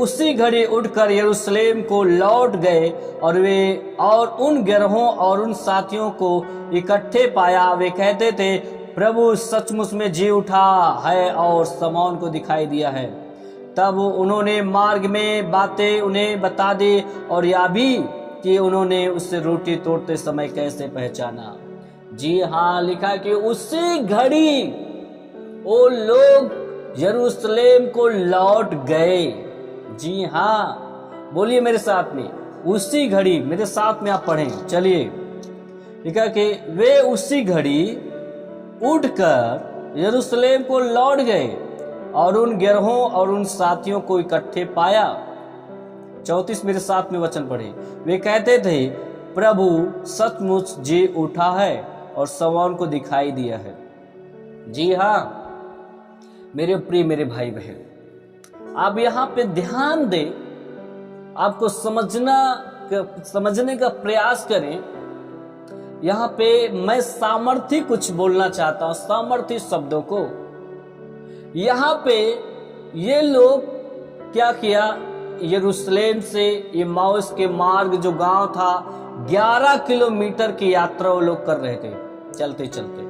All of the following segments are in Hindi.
उसी घड़ी उठकर यरूशलेम को लौट गए और वे और उन गिरोहों और उन साथियों को इकट्ठे पाया। वे कहते थे, प्रभु सचमुच में जी उठा है और शमौन को दिखाई दिया है। तब उन्होंने मार्ग में बातें उन्हें बता दी और यह भी कि उन्होंने उससे रोटी तोड़ते समय कैसे पहचाना। जी हाँ, लिखा कि उसी घड़ी वो लोग यरूशलेम को लौट गए। जी हाँ, बोलिए मेरे साथ में, उसी घड़ी। मेरे साथ में आप पढ़ें, चलिए। लिखा कि वे उसी घड़ी उठकर यरूशलेम को लौट गए और उन गिरोहों और उन साथियों को इकट्ठे पाया। 34 मेरे साथ में वचन पढ़े। वे कहते थे, प्रभु सचमुच जी उठा है और शमौन को दिखाई दिया है। जी हाँ मेरे प्रिय मेरे भाई बहन, आप यहाँ पे ध्यान दें, आपको समझने का प्रयास करें। यहाँ पे मैं सामर्थ्य कुछ बोलना चाहता हूं, सामर्थ्य शब्दों को। यहाँ पे ये लोग क्या किया, यरूशलेम से इम्माउस के मार्ग जो गांव था, 11 किलोमीटर की यात्रा वो लोग कर रहे थे चलते चलते।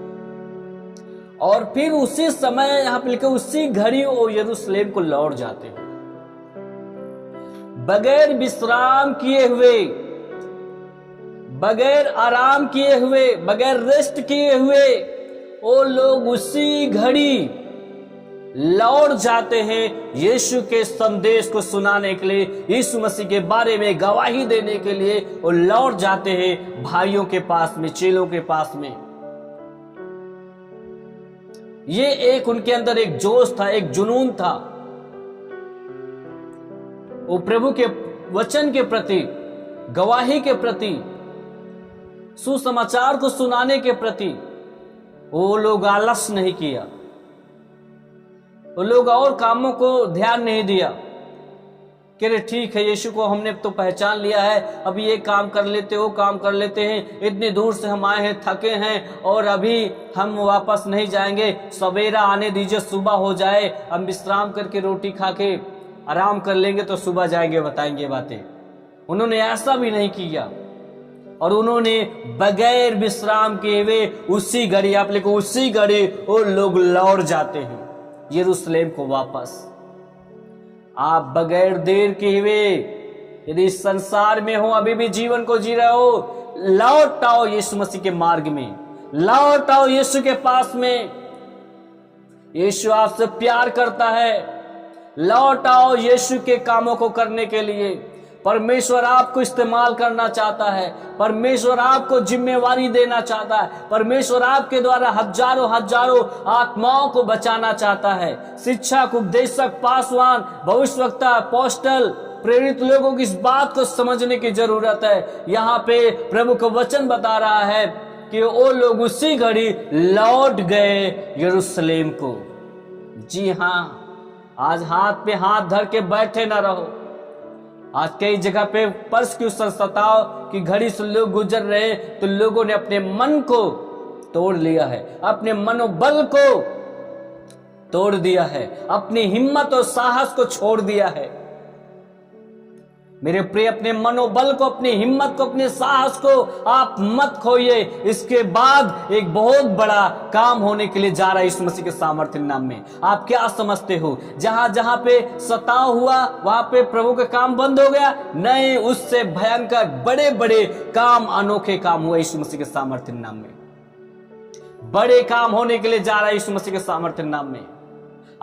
और फिर उसी समय यहाँ पे लिखा, उसी घड़ी वो यरूशलेम को लौट जाते हैं बगैर विश्राम किए हुए, बगैर आराम किए हुए, बगैर रेस्ट किए हुए। वो लोग उसी घड़ी लौट जाते हैं यीशु के संदेश को सुनाने के लिए, यीशु मसीह के बारे में गवाही देने के लिए। वो लौट जाते हैं भाइयों के पास में, चेलों के पास में। ये एक उनके अंदर एक जोश था, एक जुनून था, वो प्रभु के वचन के प्रति, गवाही के प्रति, सुसमाचार को सुनाने के प्रति। वो लोग आलस नहीं किया, वो लोग और कामों को ध्यान नहीं दिया कि अरे ठीक है, यीशु को हमने तो पहचान लिया है, अभी ये काम कर लेते, वो काम कर लेते हैं, इतनी दूर से हम आए हैं, थके हैं और अभी हम वापस नहीं जाएंगे, सवेरा आने दीजिए, सुबह हो जाए, हम विश्राम करके रोटी खा के आराम कर लेंगे तो सुबह जाएंगे, बताएंगे बातें। उन्होंने ऐसा भी नहीं किया और उन्होंने बगैर विश्राम किए हुए उसी घड़ी, आप लिखो उसी घड़ी, वो लोग लौट जाते हैं यरूशलेम को वापस। आप बगैर देर किए हुए यदि इस संसार में हो, अभी भी जीवन को जी रहे हो, लौट आओ यीशु मसीह के मार्ग में, लौट आओ यीशु के पास में। यीशु आपसे प्यार करता है, लौट आओ यीशु के कामों को करने के लिए। परमेश्वर आपको इस्तेमाल करना चाहता है, परमेश्वर आपको जिम्मेवारी देना चाहता है, परमेश्वर आपके द्वारा हजारों हजारों आत्माओं को बचाना चाहता है। शिक्षक, उपदेशक, पासवान, भविष्यवक्ता, अपोस्टल, प्रेरित लोगों की इस बात को समझने की जरूरत है। यहाँ पे प्रभु का वचन बता रहा है कि वो लोग उसी घड़ी लौट गए यरूशलेम को। जी हाँ, आज हाथ पे हाथ धर के बैठे ना रहो। आज कई जगह पे परसिक्यूशन, सताव की घड़ी से लोग गुजर रहे, तो लोगों ने अपने मन को तोड़ लिया है, अपने मनोबल को तोड़ दिया है, अपनी हिम्मत और साहस को छोड़ दिया है। मेरे प्रिय, अपने मनोबल को, अपनी हिम्मत को, अपने साहस को आप मत खोइए। इसके बाद एक बहुत बड़ा काम होने के लिए जा रहा है यीशु मसीह के सामर्थ्य नाम में। आप क्या समझते हो, जहां जहां पे सताव हुआ वहां पे प्रभु का काम बंद हो गया? नहीं, उससे भयंकर बड़े बड़े काम, अनोखे काम हुए यीशु मसीह के सामर्थ्य नाम में। बड़े काम होने के लिए जा रहा है यीशु मसीह के सामर्थ्य नाम में।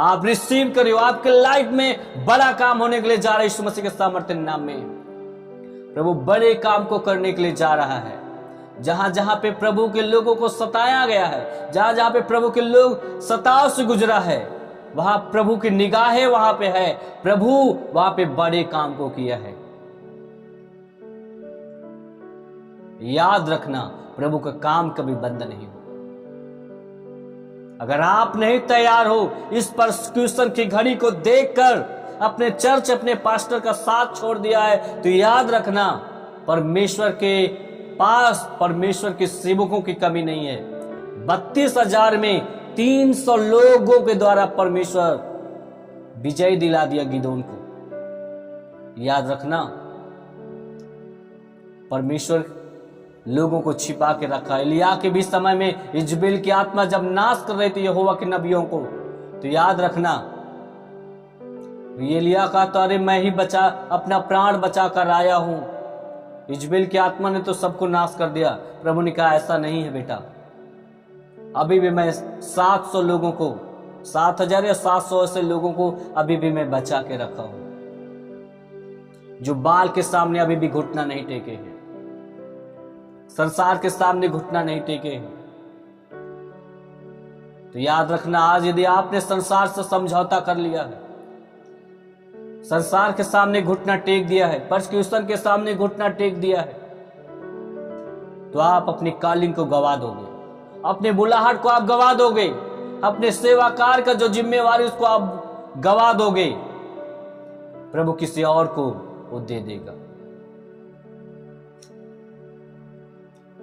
आप रिसीव करियो, आपके लाइफ में बड़ा काम होने के लिए जा रहा है यीशु मसीह के सामर्थ्य नाम में। प्रभु बड़े काम को करने के लिए जा रहा है। जहां जहां पे प्रभु के लोगों को सताया गया है, जहां जहां पे प्रभु के लोग सताव से गुजरा है, वहां प्रभु की निगाहें वहां पे है। प्रभु वहां पे बड़े काम को किया है। याद रखना, प्रभु का काम कभी बंद नहीं हो। अगर आप नहीं तैयार हो इस परसिक्यूशन की घड़ी को देखकर अपने चर्च, अपने पास्टर का साथ छोड़ दिया है, तो याद रखना, परमेश्वर के पास परमेश्वर के सेवकों की कमी नहीं है। 32,000 में 300 लोगों के द्वारा परमेश्वर विजय दिला दिया गिदोन को। याद रखना, परमेश्वर लोगों को छिपा के रखा। एलिया के भी समय में इजबेल की आत्मा जब नाश कर रही थी यहोवा के नबियों को, तो याद रखना, एलिया का तो अरे मैं ही बचा, अपना प्राण बचा कर आया हूं, इजबेल की आत्मा ने तो सबको नाश कर दिया। प्रभु ने कहा ऐसा नहीं है बेटा, अभी भी मैं 700 लोगों को, 7000 या 700 ऐसे लोगों को अभी भी मैं बचा के रखा हूं, जो बाल के सामने अभी भी घुटना नहीं टेके हैं, संसार के सामने घुटना नहीं टेके हैं। तो याद रखना, आज यदि आपने संसार से समझौता कर लिया है, संसार के सामने घुटना टेक दिया है, परसिक्यूशन के सामने घुटना टेक दिया है, तो आप अपनी कॉलिंग को गवा दोगे, अपने बुलाहट को आप गवा दोगे, अपने सेवाकार का जो जिम्मेवारी उसको आप गवा दोगे। प्रभु किसी और को वो दे देगा।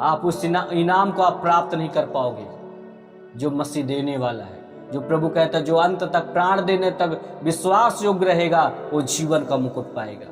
आप उस इनाम को आप प्राप्त नहीं कर पाओगे जो मसीह देने वाला है, जो प्रभु कहता है जो अंत तक प्राण देने तक विश्वास योग्य रहेगा वो जीवन का मुकुट पाएगा।